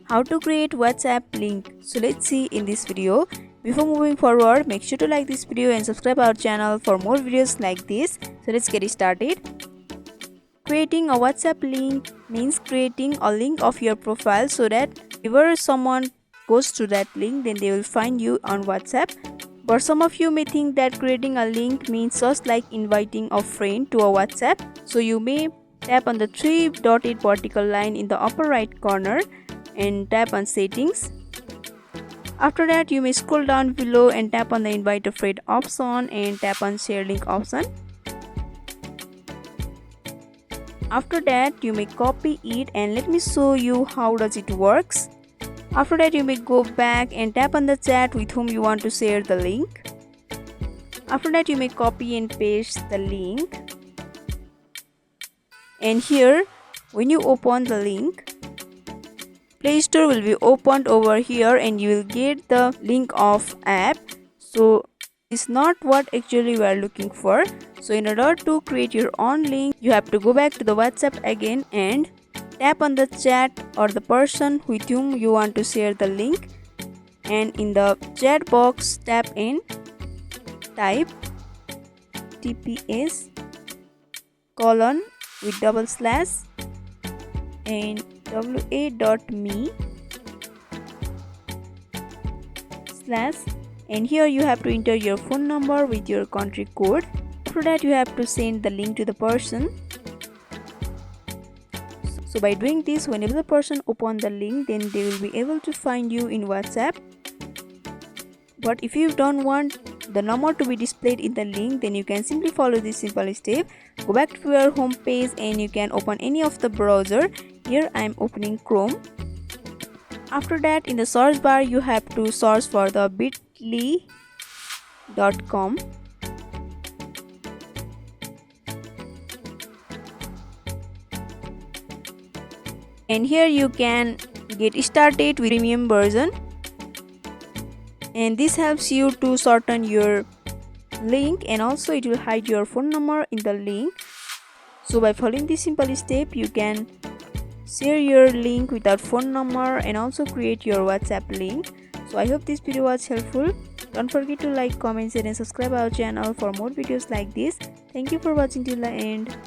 How to create WhatsApp link. So let's see in this video. Before moving forward, make sure to like this video and subscribe our channel for more videos like this. So let's get started. Creating a WhatsApp link means creating a link of your profile so that whenever someone goes to that link, then they will find you on WhatsApp. But some of you may think that creating a link means just like inviting a friend to a WhatsApp. So you may tap on the three dotted vertical line in the upper right corner and tap on settings. After that, you may scroll down below and tap on the invite a friend option and tap on share link option. After that, you may copy it and let me show you how does it works. After that, you may go back and tap on the chat with whom you want to share the link. After that, you may copy and paste the link. And here, when you open the link, Play Store will be opened over here and you will get the link of app. So it's not what actually we are looking for. So in order to create your own link, you have to go back to the WhatsApp again and tap on the chat or the person with whom you want to share the link, and in the chat box tap in type tps colon with double slash and wa.me slash, and here you have to enter your phone number with your country code. After that, you have to send the link to the person. So by doing this, whenever the person open the link, then they will be able to find you in WhatsApp. But if you don't want the number to be displayed in the link, then you can simply follow this simple step. Go back to your home page and you can open any of the browser. Here I am opening Chrome. After that, in the search bar, you have to search for the bit.ly.com. And here you can get started with premium version. And this helps you to shorten your link, and also it will hide your phone number in the link. So by following this simple step, you can share your link without phone number and also create your WhatsApp link. So I hope this video was helpful. Don't forget to like, comment, share and subscribe our channel for more videos like this. Thank you for watching till the end.